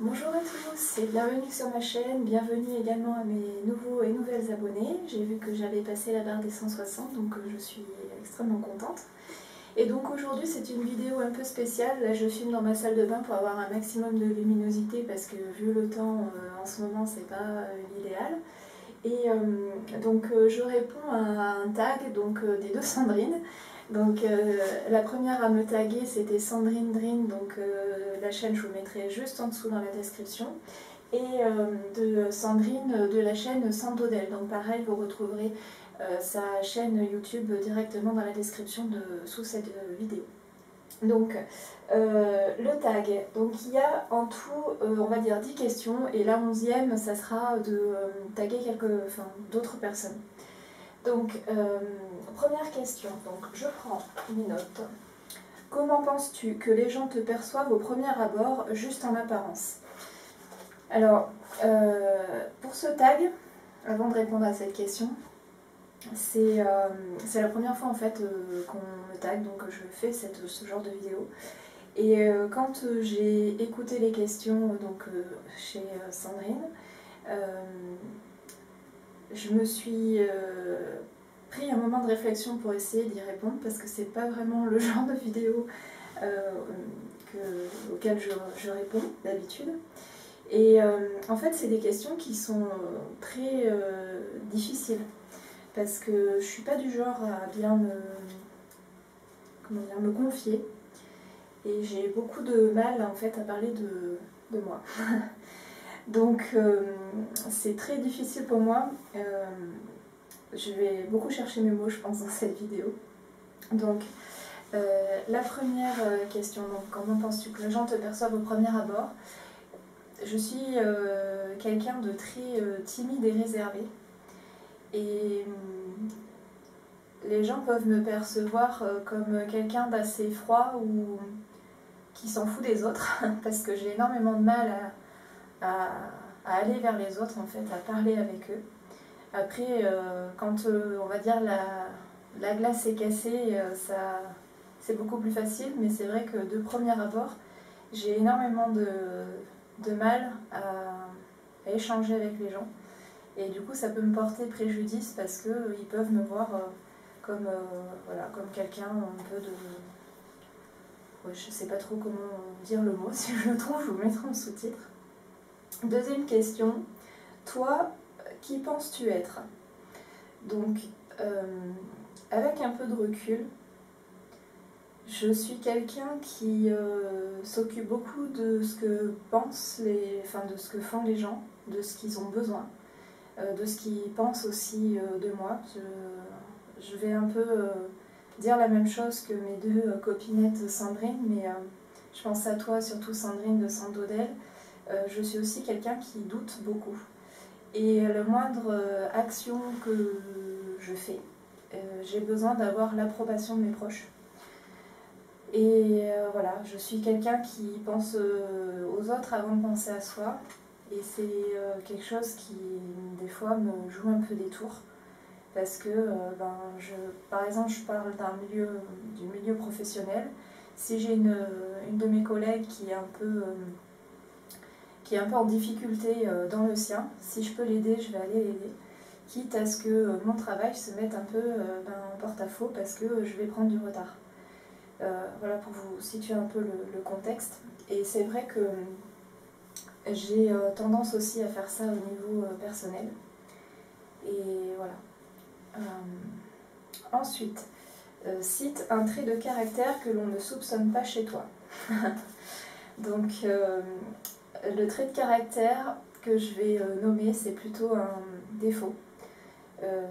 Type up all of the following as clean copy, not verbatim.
Bonjour à tous et bienvenue sur ma chaîne, bienvenue également à mes nouveaux et nouvelles abonnés. J'ai vu que j'avais passé la barre des 160 donc je suis extrêmement contente. Et donc aujourd'hui c'est une vidéo un peu spéciale, là je filme dans ma salle de bain pour avoir un maximum de luminosité parce que vu le temps en ce moment c'est pas l'idéal. Et donc je réponds à un tag donc, des deux Sandrine. Donc la première à me taguer c'était Sandrine Drin, donc la chaîne je vous mettrai juste en dessous dans la description. Et de Sandrine de la chaîne Sandodel. Donc pareil vous retrouverez sa chaîne YouTube directement dans la description sous cette vidéo. Donc le tag, donc il y a en tout on va dire 10 questions et la 11e ça sera de taguer d'autres personnes. Donc première question, donc je prends mes notes. Comment penses-tu que les gens te perçoivent au premier abord, juste en apparence? Alors pour ce tag, avant de répondre à cette question, c'est la première fois en fait qu'on me tag, donc je fais ce genre de vidéo. Et quand j'ai écouté les questions donc, chez Sandrine, je me suis pris un moment de réflexion pour essayer d'y répondre parce que c'est pas vraiment le genre de vidéo auquel je réponds d'habitude. Et en fait c'est des questions qui sont très difficiles parce que je suis pas du genre à bien me confier. Et j'ai beaucoup de mal en fait à parler de moi. Donc c'est très difficile pour moi. Je vais beaucoup chercher mes mots je pense dans cette vidéo. Donc la première question, donc, comment penses-tu que les gens te perçoivent au premier abord? Je suis quelqu'un de très timide et réservé. Et les gens peuvent me percevoir comme quelqu'un d'assez froid ou qui s'en fout des autres parce que j'ai énormément de mal à aller vers les autres en fait, à parler avec eux. Après quand on va dire la glace est cassée, c'est beaucoup plus facile, mais c'est vrai que de premier abord j'ai énormément de mal à échanger avec les gens et du coup ça peut me porter préjudice parce qu'ils peuvent me voir comme, voilà, comme quelqu'un un peu de... Ouais, je sais pas trop comment dire le mot, si je le trouve, je vous mettrai en sous-titre. Deuxième question, toi, qui penses-tu être? Donc, avec un peu de recul, je suis quelqu'un qui s'occupe beaucoup de ce que pensent de ce que font les gens, de ce qu'ils ont besoin, de ce qu'ils pensent aussi de moi. Je vais un peu dire la même chose que mes deux copinettes Sandrine, mais je pense à toi, surtout Sandrine de Sandodel. Je suis aussi quelqu'un qui doute beaucoup. Et la moindre action que je fais, j'ai besoin d'avoir l'approbation de mes proches. Et voilà, je suis quelqu'un qui pense aux autres avant de penser à soi. Et c'est quelque chose qui, des fois, me joue un peu des tours. Parce que, par exemple, je parle du milieu professionnel. Si j'ai une de mes collègues qui est un peu en difficulté dans le sien, si je peux l'aider, je vais aller l'aider. Quitte à ce que mon travail se mette un peu en porte-à-faux parce que je vais prendre du retard. Voilà pour vous situer un peu le contexte. Et c'est vrai que j'ai tendance aussi à faire ça au niveau personnel. Et voilà. Ensuite, cite un trait de caractère que l'on ne soupçonne pas chez toi. Donc, le trait de caractère que je vais nommer, c'est plutôt un défaut.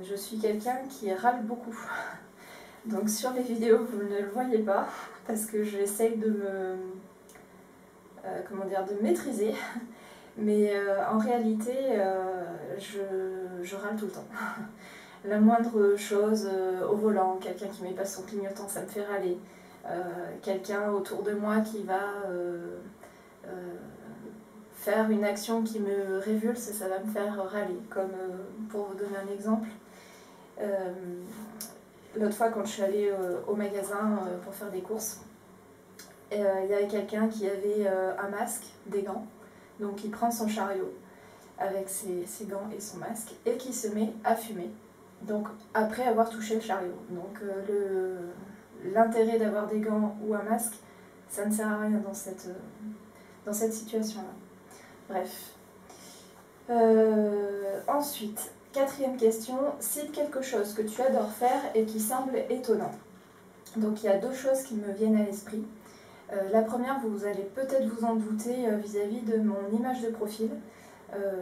Je suis quelqu'un qui râle beaucoup. Donc sur les vidéos, vous ne le voyez pas, parce que j'essaye de me maîtriser. Mais en réalité, je râle tout le temps. La moindre chose au volant, quelqu'un qui met pas son clignotant, ça me fait râler. Quelqu'un autour de moi qui va faire une action qui me révulse, ça va me faire râler. Comme pour vous donner un exemple, l'autre fois quand je suis allée au magasin pour faire des courses, il y avait quelqu'un qui avait un masque, des gants, Donc il prend son chariot avec ses gants et son masque et qui se met à fumer. Donc après avoir touché le chariot. Donc l'intérêt d'avoir des gants ou un masque, ça ne sert à rien dans cette situation-là. Bref. Ensuite, quatrième question, cite quelque chose que tu adores faire et qui semble étonnant. Donc il y a deux choses qui me viennent à l'esprit. La première, vous allez peut-être vous en douter vis-à-vis de mon image de profil.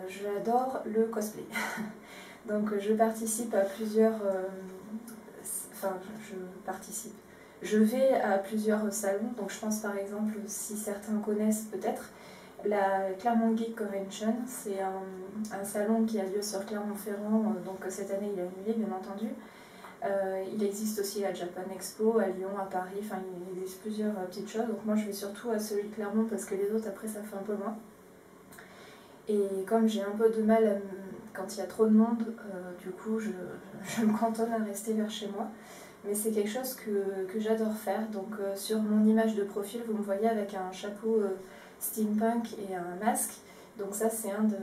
J'adore le cosplay. Donc je participe à plusieurs... Je vais à plusieurs salons. Donc je pense par exemple, si certains connaissent peut-être, la Clermont Geek Convention. C'est un salon qui a lieu sur Clermont-Ferrand. Donc cette année il est annulé bien entendu. Il existe aussi la Japan Expo à Lyon, à Paris, enfin il existe plusieurs petites choses. Donc moi je vais surtout à celui de Clermont parce que les autres après ça fait un peu loin. Et comme j'ai un peu de mal quand il y a trop de monde, du coup je me cantonne à rester vers chez moi. Mais c'est quelque chose que j'adore faire. Donc sur mon image de profil, vous me voyez avec un chapeau steampunk et un masque. Donc ça c'est un de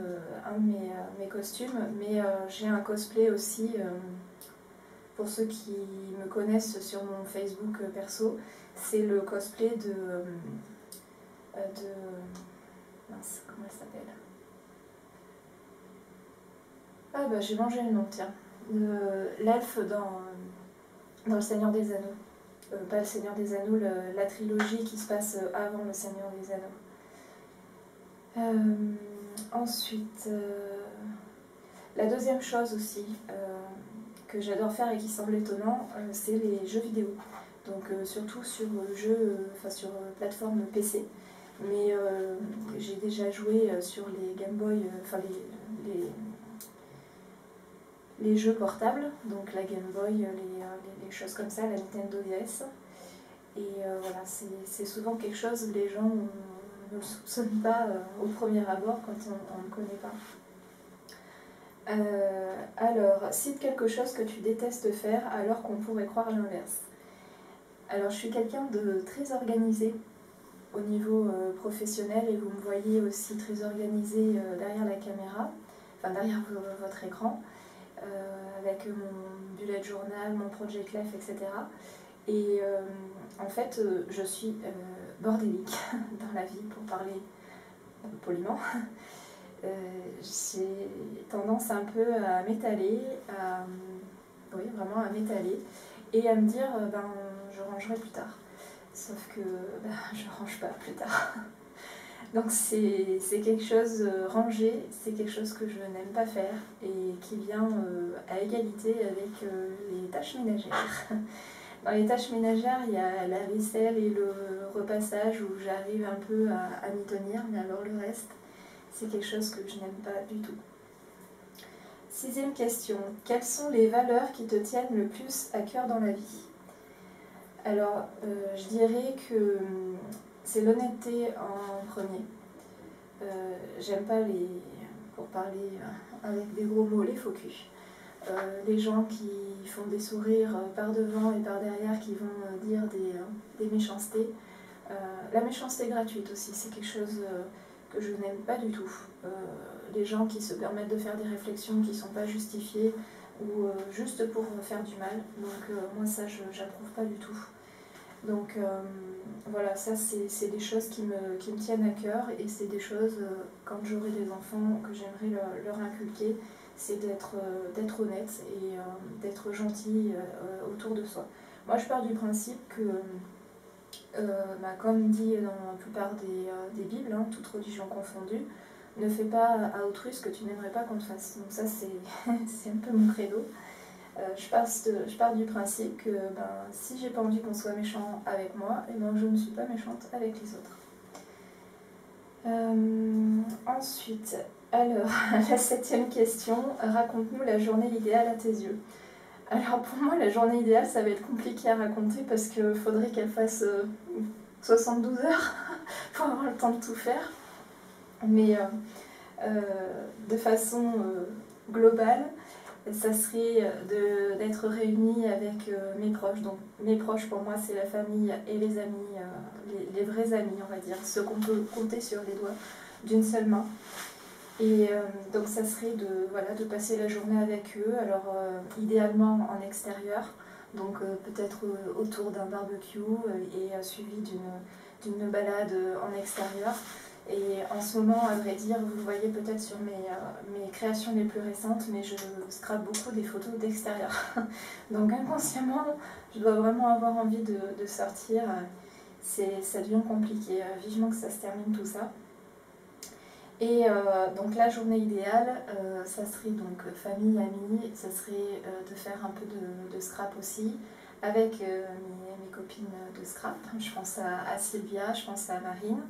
mes costumes. Mais j'ai un cosplay aussi... Pour ceux qui me connaissent sur mon Facebook perso, c'est le cosplay de mince, comment elle s'appelle? Ah bah j'ai mangé le nom, tiens. L'elfe dans Le Seigneur des Anneaux. Pas Le Seigneur des Anneaux, la trilogie qui se passe avant Le Seigneur des Anneaux. Ensuite, la deuxième chose aussi... que j'adore faire et qui semble étonnant, c'est les jeux vidéo. Donc surtout sur sur plateforme PC. Mais j'ai déjà joué sur les Game Boy, les jeux portables, donc la Game Boy, les choses comme ça, la Nintendo DS. Et voilà, c'est souvent quelque chose que les gens ne soupçonnent pas au premier abord quand on ne connaît pas. Alors, cite quelque chose que tu détestes faire alors qu'on pourrait croire l'inverse. Alors, je suis quelqu'un de très organisé au niveau professionnel et vous me voyez aussi très organisé derrière la caméra, enfin derrière votre écran, avec mon bullet journal, mon project life, etc. Et en fait, je suis bordélique dans la vie, pour parler poliment. J'ai tendance un peu à m'étaler, oui, vraiment à m'étaler, et à me dire, je rangerai plus tard. Sauf que je range pas plus tard. Donc c'est quelque chose, ranger, c'est quelque chose que je n'aime pas faire et qui vient à égalité avec les tâches ménagères. Dans les tâches ménagères, il y a la vaisselle et le repassage où j'arrive un peu à m'y tenir, mais alors le reste, c'est quelque chose que je n'aime pas du tout. Sixième question. Quelles sont les valeurs qui te tiennent le plus à cœur dans la vie? Alors, je dirais que c'est l'honnêteté en premier. J'aime pas pour parler avec des gros mots, les faux culs. Les gens qui font des sourires par devant et par derrière, qui vont dire des méchancetés. La méchanceté gratuite aussi, c'est quelque chose que je n'aime pas du tout. Les gens qui se permettent de faire des réflexions qui ne sont pas justifiées ou juste pour faire du mal. Donc moi ça, j'approuve pas du tout. Donc voilà, ça c'est des choses qui me tiennent à cœur et c'est des choses, quand j'aurai des enfants, que j'aimerais leur inculquer, c'est d'être honnête et d'être gentil autour de soi. Moi je pars du principe que, comme dit dans la plupart des Bibles, toutes religions confondues, ne fais pas à autrui ce que tu n'aimerais pas qu'on te fasse. Donc ça c'est un peu mon credo. Je pars du principe que si j'ai pas envie qu'on soit méchant avec moi, et je ne suis pas méchante avec les autres. Ensuite, alors, la septième question, raconte-nous la journée idéale à tes yeux. Alors pour moi, la journée idéale, ça va être compliqué à raconter parce qu'il faudrait qu'elle fasse 72 heures pour avoir le temps de tout faire. Mais de façon globale, ça serait d'être réunie avec mes proches. Donc mes proches pour moi c'est la famille et les amis, les vrais amis on va dire, ceux qu'on peut compter sur les doigts d'une seule main. Et donc ça serait de passer la journée avec eux, alors idéalement en extérieur, donc peut-être autour d'un barbecue et suivi d'une balade en extérieur. Et en ce moment, à vrai dire, vous le voyez peut-être sur mes créations les plus récentes, mais je scrape beaucoup des photos d'extérieur. Donc inconsciemment, je dois vraiment avoir envie de sortir. Ça devient compliqué. Vivement que ça se termine tout ça. Et donc la journée idéale, ça serait donc famille, amis, ça serait de faire un peu de scrap aussi, avec mes copines de scrap. Je pense à Sylvia, je pense à Marine.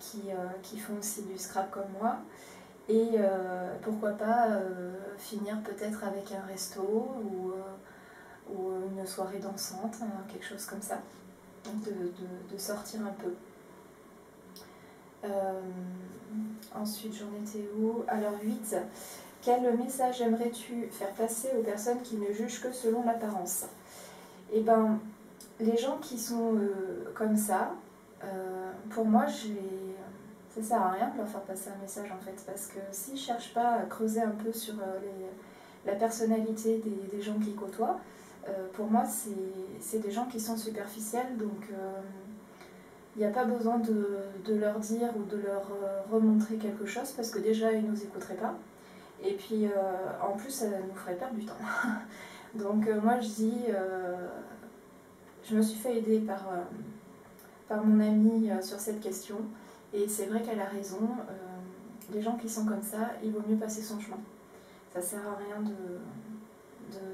Qui font aussi du scrap comme moi. Et pourquoi pas finir peut-être avec un resto ou une soirée dansante, quelque chose comme ça. Donc de sortir un peu. Ensuite, j'en étais où? Alors 8. Quel message aimerais-tu faire passer aux personnes qui ne jugent que selon l'apparence? Eh ben, les gens qui sont comme ça, pour moi, ça sert à rien de leur faire passer un message en fait, parce que s'ils ne cherchent pas à creuser un peu sur la personnalité des gens qu'ils côtoient, pour moi, c'est des gens qui sont superficiels, donc il n'y a pas besoin de leur dire ou de leur remontrer quelque chose, parce que déjà, ils ne nous écouteraient pas, et puis en plus, ça nous ferait perdre du temps. Donc moi, je dis, je me suis fait aider par mon amie sur cette question. Et c'est vrai qu'elle a raison, les gens qui sont comme ça, il vaut mieux passer son chemin. Ça sert à rien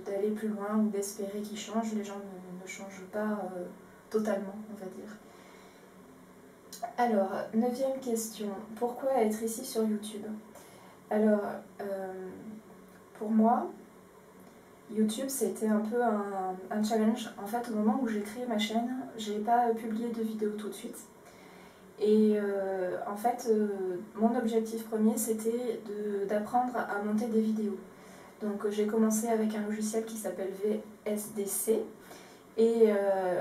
d'aller plus loin ou d'espérer qu'ils changent. Les gens ne changent pas totalement, on va dire. Alors, 9e question. Pourquoi être ici sur YouTube? Alors, pour moi, YouTube, c'était un peu un challenge. En fait, au moment où j'ai créé ma chaîne, je n'ai pas publié de vidéo tout de suite. Et en fait, mon objectif premier, c'était d'apprendre à monter des vidéos. Donc j'ai commencé avec un logiciel qui s'appelle VSDC. Et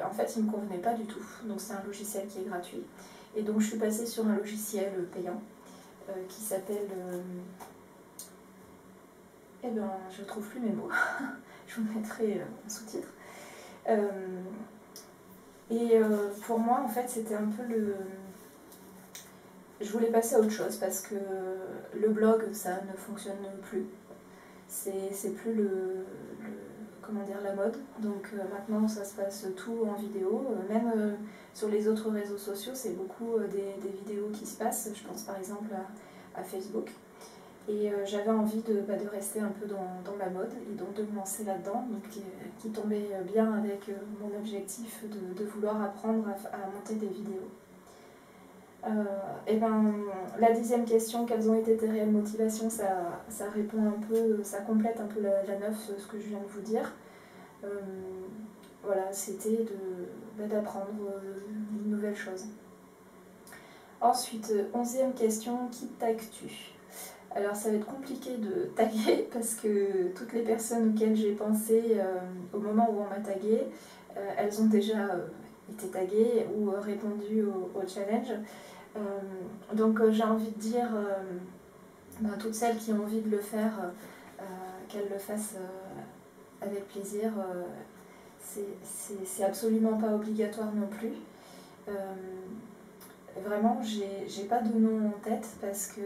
en fait, il ne me convenait pas du tout. Donc c'est un logiciel qui est gratuit. Et donc je suis passée sur un logiciel payant qui s'appelle... eh ben, je ne trouve plus mes mots. Je vous mettrai en sous-titre. Et pour moi, en fait, c'était un peu je voulais passer à autre chose parce que le blog, ça ne fonctionne plus. C'est plus comment dire, la mode. Donc maintenant, ça se passe tout en vidéo. Même sur les autres réseaux sociaux, c'est beaucoup des vidéos qui se passent. Je pense par exemple à Facebook. Et j'avais envie de rester un peu dans la mode et donc de me lancer là-dedans, qui tombait bien avec mon objectif de vouloir apprendre à monter des vidéos. Et ben, la 10e question, quelles ont été tes réelles motivations, ça répond un peu, ça complète un peu la 9, ce que je viens de vous dire. Voilà, c'était d'apprendre une nouvelle chose. Ensuite, 11e question, qui tagues-tu? Alors ça va être compliqué de taguer parce que toutes les personnes auxquelles j'ai pensé au moment où on m'a tagué, elles ont déjà été taguées ou répondu au challenge. Donc j'ai envie de dire toutes celles qui ont envie de le faire, qu'elles le fassent avec plaisir. C'est absolument pas obligatoire non plus. Vraiment, j'ai pas de nom en tête parce que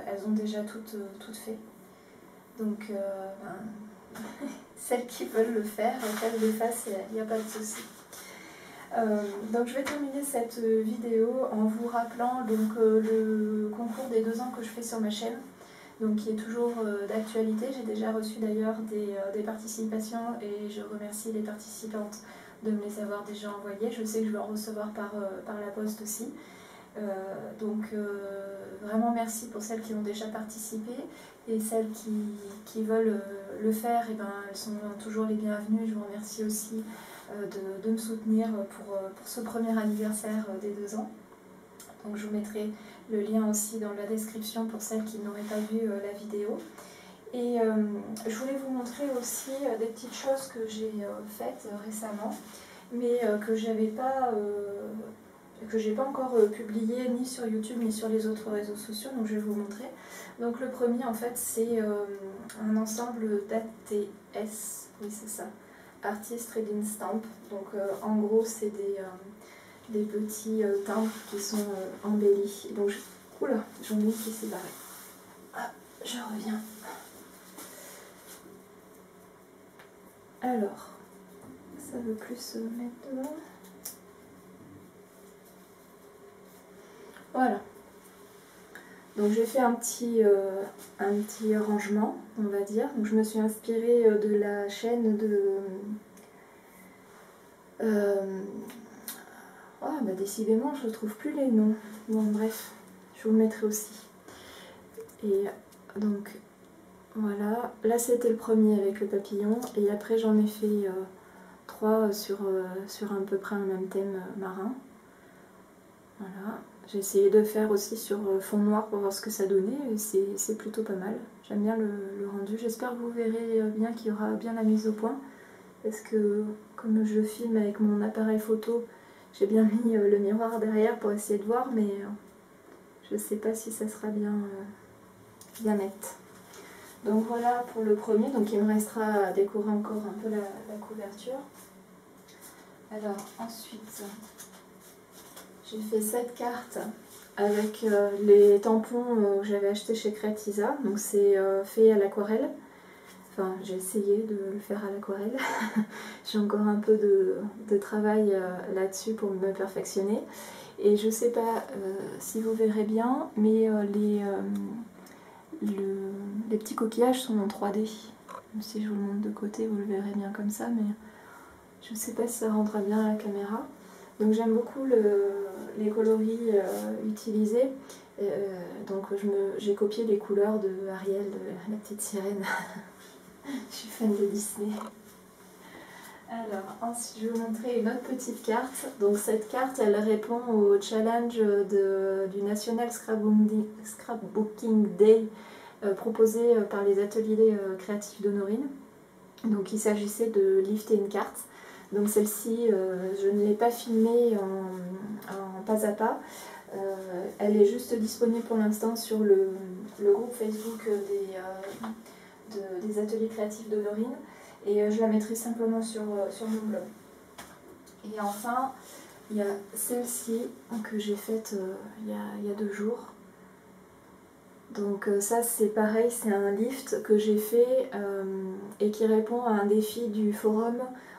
elles ont déjà toutes fait. Donc, celles qui veulent le faire, qu'elles le fassent, il n'y a pas de souci. Donc, je vais terminer cette vidéo en vous rappelant donc, le concours des 2 ans que je fais sur ma chaîne, donc qui est toujours d'actualité. J'ai déjà reçu d'ailleurs des participations et je remercie les participantes de me les avoir déjà envoyés. Je sais que je vais en recevoir par la poste aussi. Donc vraiment merci pour celles qui ont déjà participé et celles qui veulent le faire, et ben, elles sont toujours les bienvenues. Je vous remercie aussi de me soutenir pour ce premier anniversaire des 2 ans. Donc je vous mettrai le lien aussi dans la description pour celles qui n'auraient pas vu la vidéo. Et je voulais vous montrer aussi des petites choses que j'ai faites récemment, mais que j'avais pas que j'ai pas encore publié ni sur YouTube ni sur les autres réseaux sociaux, donc je vais vous montrer. Donc le premier en fait c'est un ensemble d'ATS, oui c'est ça, Artist Reading Stamp. Donc en gros c'est des petits timbres qui sont embellis. Donc oula, j'en ai qui s'est barré. Ah, je reviens. Alors, ça veut plus se mettre dedans. Voilà. Donc j'ai fait un petit rangement, on va dire. Donc je me suis inspirée de la chaîne de... Ah bah décidément je ne trouve plus les noms. Bon bref, je vous le mettrai aussi. Et donc voilà, là c'était le premier avec le papillon. Et après j'en ai fait 3 sur à peu près un même thème marin. Voilà. J'ai essayé de faire aussi sur fond noir pour voir ce que ça donnait et c'est plutôt pas mal. J'aime bien le rendu. J'espère que vous verrez bien qu'il y aura bien la mise au point. Parce que comme je filme avec mon appareil photo, j'ai bien mis le miroir derrière pour essayer de voir, mais je sais pas si ça sera bien net. Donc voilà pour le premier, donc il me restera à décorer encore un peu la couverture. Alors ensuite... J'ai fait 7 cartes avec les tampons que j'avais achetés chez Creatisa. Donc c'est fait à l'aquarelle. Enfin, j'ai essayé de le faire à l'aquarelle. J'ai encore un peu de travail là-dessus pour me perfectionner. Et je sais pas si vous verrez bien, mais les petits coquillages sont en 3D. Si je vous le montre de côté, vous le verrez bien comme ça, mais je sais pas si ça rendra bien à la caméra. Donc j'aime beaucoup les coloris utilisés. Donc j'ai copié les couleurs de Ariel, de la petite sirène. Je suis fan de Disney. Alors ensuite je vais vous montrer une autre petite carte. Donc cette carte elle répond au challenge du National Scrapbooking Day proposé par les ateliers créatifs d'Honorine. Donc il s'agissait de lifter une carte. Donc celle-ci, je ne l'ai pas filmée en pas à pas. Elle est juste disponible pour l'instant sur le groupe Facebook des ateliers créatifs d'Honorine. Et je la mettrai simplement sur mon blog. Et enfin, il y a celle-ci que j'ai faite il y a 2 jours. Donc ça c'est pareil, c'est un lift que j'ai fait et qui répond à un défi du forum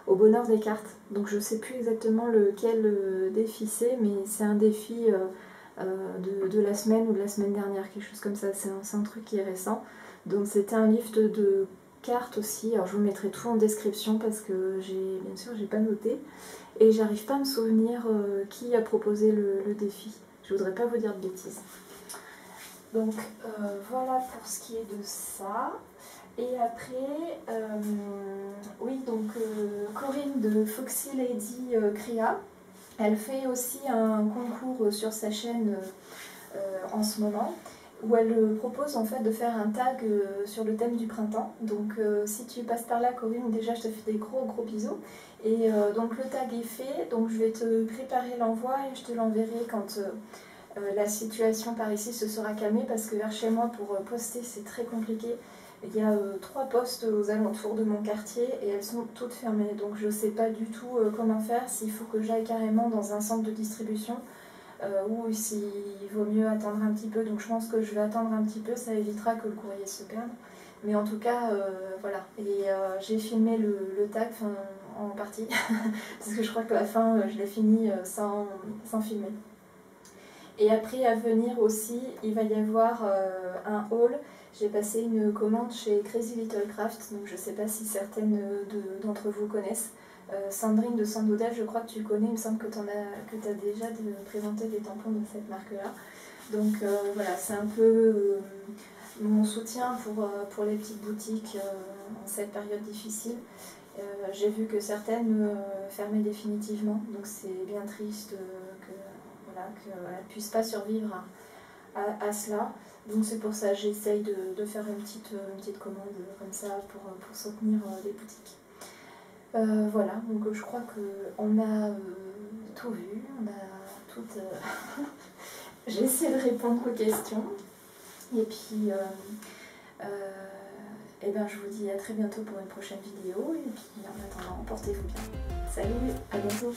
au bonheur des cartes. Donc je ne sais plus exactement lequel défi c'est, mais c'est un défi de la semaine ou de la semaine dernière, quelque chose comme ça. C'est un truc qui est récent. Donc c'était un lift de cartes aussi. Alors je vous mettrai tout en description parce que bien sûr j'ai pas noté. Et j'arrive pas à me souvenir qui a proposé le défi. Je voudrais pas vous dire de bêtises. Donc voilà pour ce qui est de ça. Et après, oui, donc Corinne de Foxy Lady Cria, elle fait aussi un concours sur sa chaîne en ce moment, où elle propose en fait de faire un tag sur le thème du printemps. Donc si tu passes par là Corinne, déjà je te fais des gros bisous. Et donc le tag est fait, donc je vais te préparer l'envoi et je te l'enverrai quand la situation par ici se sera calmée, parce que vers chez moi pour poster c'est très compliqué. Il y a 3 postes aux alentours de mon quartier et elles sont toutes fermées, donc je ne sais pas du tout comment faire, s'il faut que j'aille carrément dans un centre de distribution ou s'il vaut mieux attendre un petit peu. Donc je pense que je vais attendre un petit peu, ça évitera que le courrier se perde. Mais en tout cas, voilà. Et j'ai filmé le tag en partie, parce que je crois que la fin, je l'ai fini sans filmer. Et après à venir aussi, il va y avoir un haul. J'ai passé une commande chez Crazy Little Craft, donc je ne sais pas si certaines d'entre vous connaissent. Sandrine de Sandodel, je crois que tu connais, il me semble que tu as déjà présenté des tampons de cette marque-là. Donc voilà, c'est un peu mon soutien pour les petites boutiques en cette période difficile. J'ai vu que certaines fermaient définitivement, donc c'est bien triste qu'elle ne puisse pas survivre à cela. Donc c'est pour ça que j'essaye de faire une petite commande comme ça pour soutenir les boutiques. Voilà, donc je crois qu'on a tout vu, on a toutes, j'essaie de répondre aux questions. Et puis, eh ben, je vous dis à très bientôt pour une prochaine vidéo. Et puis en attendant, portez-vous bien. Salut, à bientôt.